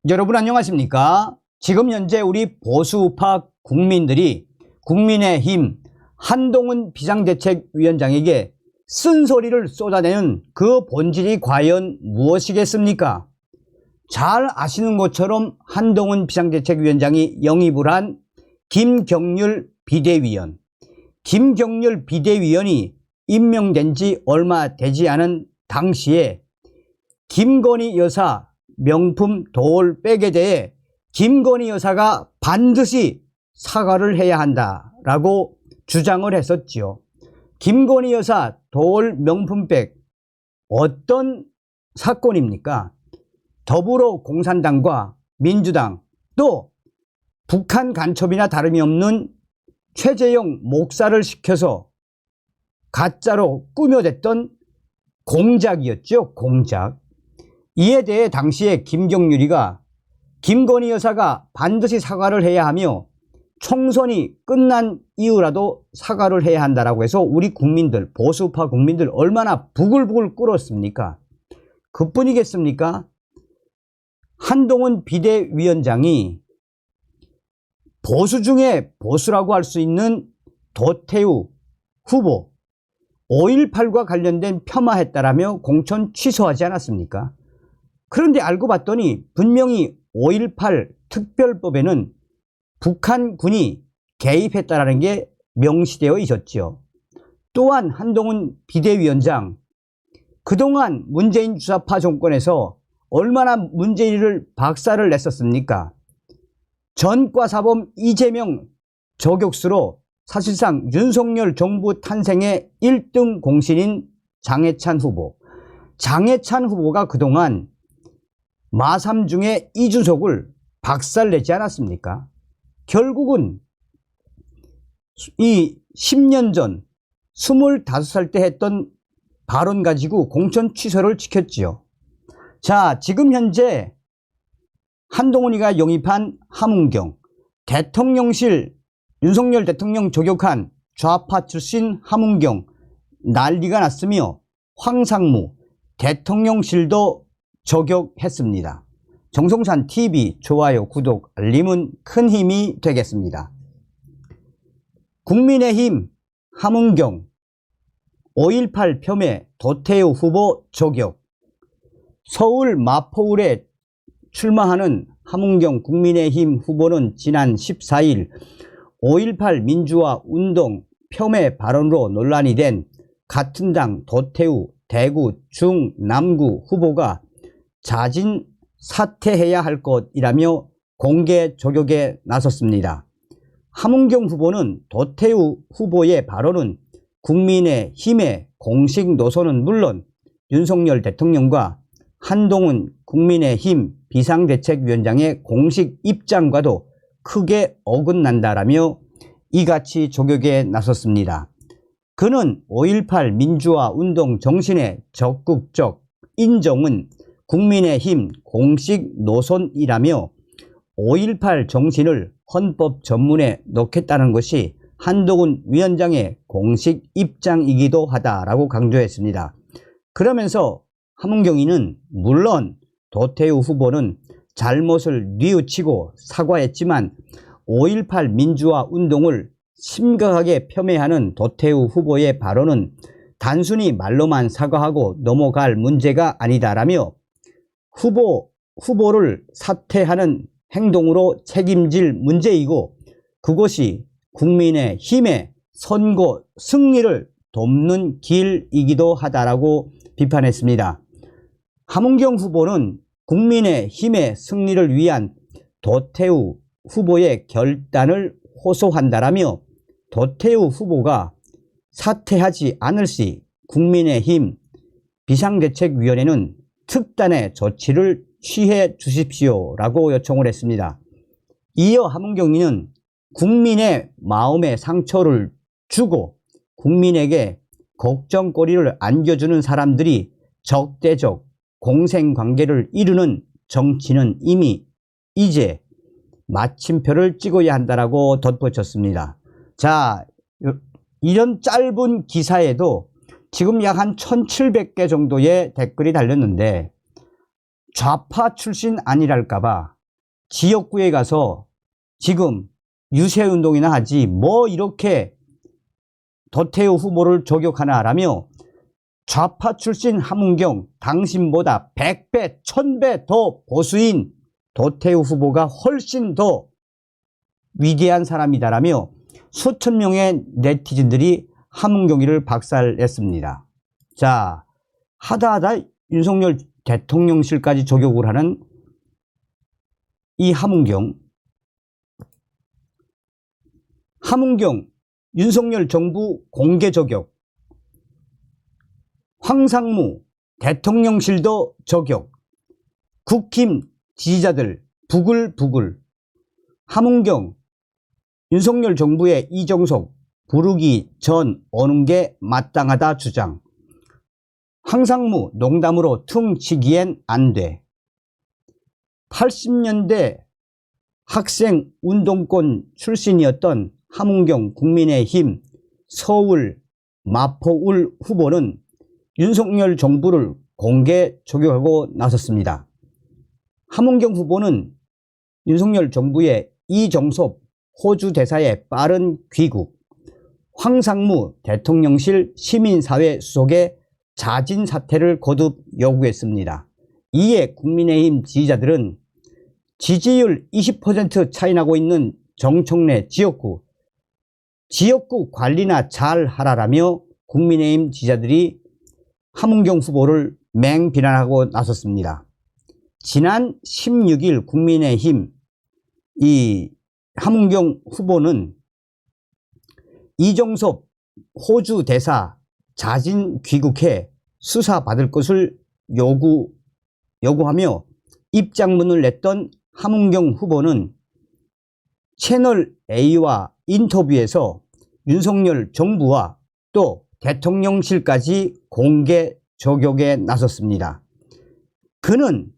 여러분 안녕하십니까? 지금 현재 우리 보수우파 국민들이 국민의힘 한동훈 비상대책위원장에게 쓴소리를 쏟아내는 그 본질이 과연 무엇이겠습니까? 잘 아시는 것처럼 한동훈 비상대책위원장이 영입을 한 김경률 비대위원, 김경률 비대위원이 임명된 지 얼마 되지 않은 당시에 김건희 여사 명품 도올백에 대해 김건희 여사가 반드시 사과를 해야 한다라고 주장을 했었지요. 김건희 여사 도올 명품백 어떤 사건입니까? 더불어공산당과 민주당 또 북한 간첩이나 다름이 없는 최재형 목사를 시켜서 가짜로 꾸며댔던 공작이었죠. 공작. 이에 대해 당시에 김경률이가 김건희 여사가 반드시 사과를 해야 하며 총선이 끝난 이후라도 사과를 해야 한다라고 해서 우리 국민들, 보수파 국민들 얼마나 부글부글 끓었습니까? 그뿐이겠습니까? 한동훈 비대위원장이 보수 중에 보수라고 할 수 있는 도태우 후보 5.18과 관련된 폄하했다라며 공천 취소하지 않았습니까? 그런데 알고 봤더니 분명히 5.18 특별법에는 북한군이 개입했다라는 게 명시되어 있었죠. 또한 한동훈 비대위원장 그동안 문재인 주사파 정권에서 얼마나 문재인을 박살을 냈었습니까? 전과사범 이재명 저격수로 사실상 윤석열 정부 탄생의 1등 공신인 장해찬 후보. 장해찬 후보가 그동안 마3 중에 이준석을 박살내지 않았습니까? 결국은 이 10년 전 25살 때 했던 발언 가지고 공천 취소를 지켰지요. 자, 지금 현재 한동훈이가 영입한 함은경, 대통령실 윤석열 대통령 저격한 좌파 출신 함은경 난리가 났으며 황상무 대통령실도 저격했습니다. 정성산 TV 좋아요, 구독, 알림은 큰 힘이 되겠습니다. 국민의힘 함은경 5.18 폄훼 도태우 후보 저격. 서울 마포울에 출마하는 함은경 국민의힘 후보는 지난 14일 5.18 민주화 운동 폄훼 발언으로 논란이 된 같은 당 도태우 대구 중 남구 후보가 자진 사퇴해야 할 것이라며 공개 저격에 나섰습니다. 함은경 후보는 도태우 후보의 발언은 국민의힘의 공식 노선은 물론 윤석열 대통령과 한동훈 국민의힘 비상대책위원장의 공식 입장과도 크게 어긋난다라며 이같이 저격에 나섰습니다. 그는 5.18 민주화 운동 정신의 적극적 인정은 국민의힘 공식 노선이라며 5.18 정신을 헌법 전문에 넣겠다는 것이 한동훈 위원장의 공식 입장이기도 하다라고 강조했습니다. 그러면서 함은경이는 물론 도태우 후보는 잘못을 뉘우치고 사과했지만 5.18 민주화 운동을 심각하게 폄훼하는 도태우 후보의 발언은 단순히 말로만 사과하고 넘어갈 문제가 아니다라며 후보를 사퇴하는 행동으로 책임질 문제이고 그것이 국민의힘의 선거 승리를 돕는 길이기도 하다라고 비판했습니다. 함은경 후보는 국민의힘의 승리를 위한 도태우 후보의 결단을 호소한다라며 도태우 후보가 사퇴하지 않을 시 국민의힘 비상대책위원회는 특단의 조치를 취해 주십시오라고 요청을 했습니다. 이어 함은경위는 국민의 마음에 상처를 주고 국민에게 걱정거리를 안겨주는 사람들이 적대적 공생관계를 이루는 정치는 이미 이제 마침표를 찍어야 한다라고 덧붙였습니다. 자, 이런 짧은 기사에도 지금 약 한 1700개 정도의 댓글이 달렸는데 좌파 출신 아니랄까봐 지역구에 가서 지금 유세운동이나 하지 뭐 이렇게 도태우 후보를 저격하나라며 좌파 출신 함은경 당신보다 100배, 1000배 더 보수인 도태우 후보가 훨씬 더 위대한 사람이다라며 수천 명의 네티즌들이 함은경이를 박살냈습니다. 자, 하다하다 윤석열 대통령실까지 저격을 하는 이 함은경, 윤석열 정부 공개 저격, 황상무 대통령실도 저격, 국힘 지지자들 부글부글, 함은경 윤석열 정부의 이정석 부르기 전 오는 게 마땅하다 주장, 황상무 농담으로 퉁치기엔 안 돼. 80년대 학생 운동권 출신이었던 함은경 국민의힘 서울 마포울 후보는 윤석열 정부를 공개 저격하고 나섰습니다. 함은경 후보는 윤석열 정부의 이정섭 호주 대사의 빠른 귀국, 황상무 대통령실 시민사회 수석의 자진 사퇴를 거듭 요구했습니다. 이에 국민의힘 지지자들은 지지율 20% 차이 나고 있는 정청래 지역구 관리나 잘 하라라며 국민의힘 지지자들이 함은경 후보를 맹비난하고 나섰습니다. 지난 16일 국민의힘 이 함은경 후보는 이정섭 호주 대사 자진 귀국해 수사받을 것을 요구하며 입장문을 냈던 함은경 후보는 채널A와 인터뷰에서 윤석열 정부와 또 대통령실까지 공개 저격에 나섰습니다. 그는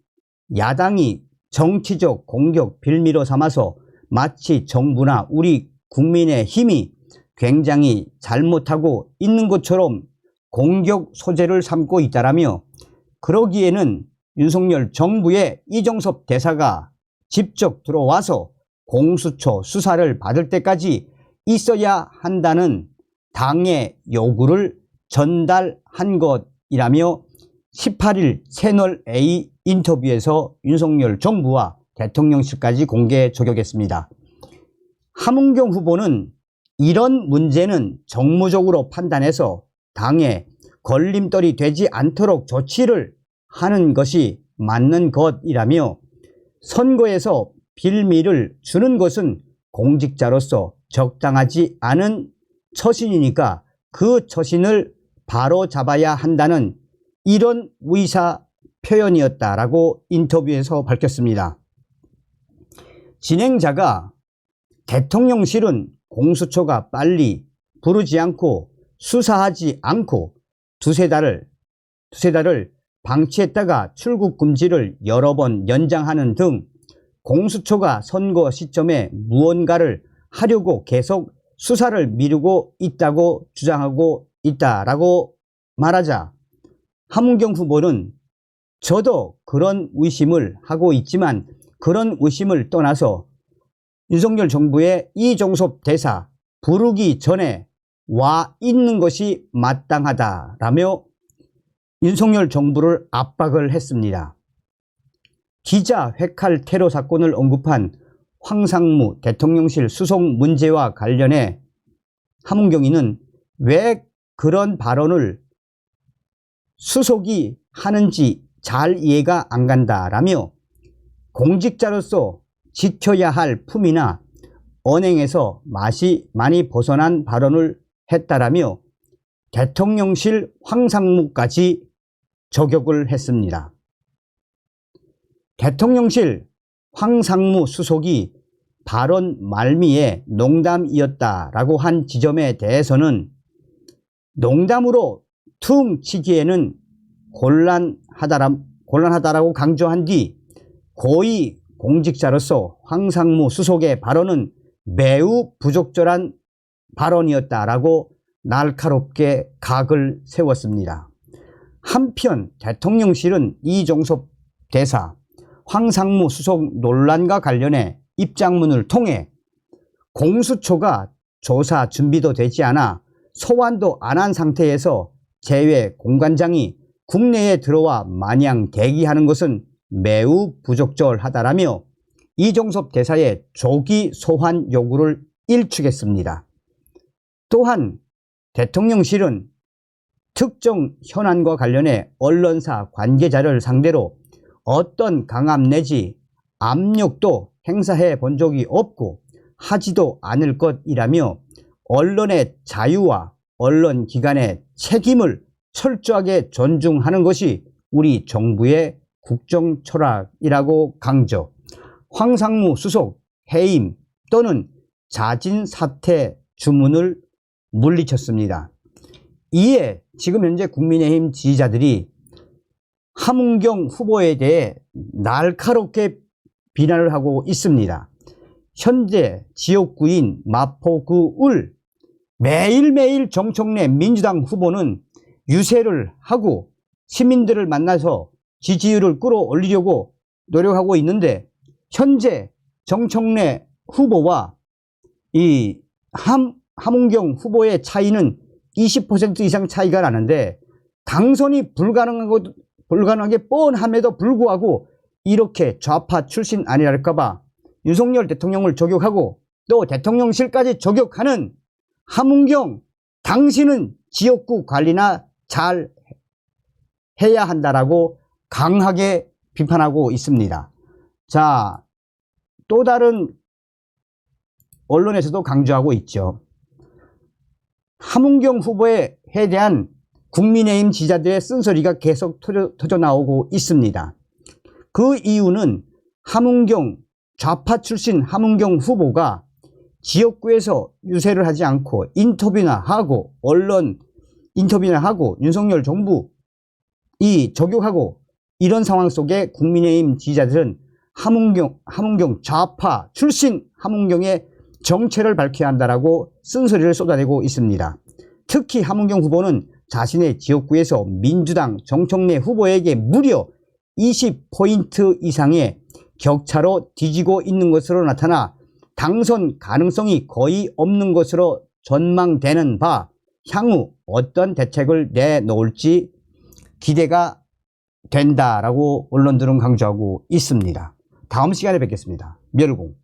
야당이 정치적 공격 빌미로 삼아서 마치 정부나 우리 국민의 힘이 굉장히 잘못하고 있는 것처럼 공격 소재를 삼고 있다라며, 그러기에는 윤석열 정부의 이정섭 대사가 직접 들어와서 공수처 수사를 받을 때까지 있어야 한다는 당의 요구를 전달한 것이라며 18일 채널A 인터뷰에서 윤석열 정부와 대통령실까지 공개 저격했습니다. 함은경 후보는 이런 문제는 정무적으로 판단해서 당에 걸림돌이 되지 않도록 조치를 하는 것이 맞는 것이라며, 선거에서 빌미를 주는 것은 공직자로서 적당하지 않은 처신이니까 그 처신을 바로 잡아야 한다는 이런 의사 표현이었다라고 인터뷰에서 밝혔습니다. 진행자가 대통령실은 공수처가 빨리 부르지 않고 수사하지 않고 두세 달을 방치했다가 출국 금지를 여러 번 연장하는 등 공수처가 선거 시점에 무언가를 하려고 계속 수사를 미루고 있다고 주장하고 있다라고 말하자, 함은경 후보는 저도 그런 의심을 하고 있지만 그런 의심을 떠나서 윤석열 정부의 이정섭 대사 부르기 전에 와 있는 것이 마땅하다라며 윤석열 정부를 압박을 했습니다. 기자 회칼 테러 사건을 언급한 황상무 대통령실 수석 문제와 관련해 함은경이는 왜 그런 발언을 수석이 하는지 잘 이해가 안 간다라며 공직자로서 지켜야 할 품이나 언행에서 맛이 많이 벗어난 발언을 했다라며 대통령실 황상무까지 저격을 했습니다. 대통령실 황상무 수석이 발언 말미에 농담이었다라고 한 지점에 대해서는 농담으로 퉁 치기에는 곤란하다라고 강조한 뒤 고위 공직자로서 황상무 수석의 발언은 매우 부적절한 발언이었다라고 날카롭게 각을 세웠습니다. 한편 대통령실은 이정섭 대사 황상무 수석 논란과 관련해 입장문을 통해 공수처가 조사 준비도 되지 않아 소환도 안 한 상태에서 재외 공관장이 국내에 들어와 마냥 대기하는 것은 매우 부적절하다라며 이종섭 대사의 조기 소환 요구를 일축했습니다. 또한 대통령실은 특정 현안과 관련해 언론사 관계자를 상대로 어떤 강압 내지 압력도 행사해 본 적이 없고 하지도 않을 것이라며 언론의 자유와 언론기관의 책임을 철저하게 존중하는 것이 우리 정부의 국정 철학이라고 강조. 황상무 수석 해임 또는 자진 사퇴 주문을 물리쳤습니다. 이에 지금 현재 국민의힘 지지자들이 함은경 후보에 대해 날카롭게 비난을 하고 있습니다. 현재 지역구인 마포구을 매일매일 정청래 민주당 후보는 유세를 하고 시민들을 만나서 지지율을 끌어올리려고 노력하고 있는데 현재 정청래 후보와 이 함은경 후보의 차이는 20% 이상 차이가 나는데 당선이 불가능하게 뻔함에도 불구하고 이렇게 좌파 출신 아니랄까봐 윤석열 대통령을 저격하고 또 대통령실까지 저격하는 함은경, 당신은 지역구 관리나 잘 해야 한다라고 강하게 비판하고 있습니다. 자, 또 다른 언론에서도 강조하고 있죠. 함은경 후보에 대한 국민의힘 지지자들의 쓴소리가 계속 터져 나오고 있습니다. 그 이유는 함은경, 좌파 출신 함은경 후보가 지역구에서 유세를 하지 않고 인터뷰나 하고 언론 인터뷰나 하고 윤석열 정부 저격하고 이런 상황 속에 국민의힘 지지자들은 함은경 좌파 출신 함은경의 정체를 밝혀야 한다라고 쓴소리를 쏟아내고 있습니다. 특히 함은경 후보는 자신의 지역구에서 민주당 정청래 후보에게 무려 20포인트 이상의 격차로 뒤지고 있는 것으로 나타나 당선 가능성이 거의 없는 것으로 전망되는 바 향후 어떤 대책을 내놓을지 기대가 된다라고 언론들은 강조하고 있습니다. 다음 시간에 뵙겠습니다. 멸공.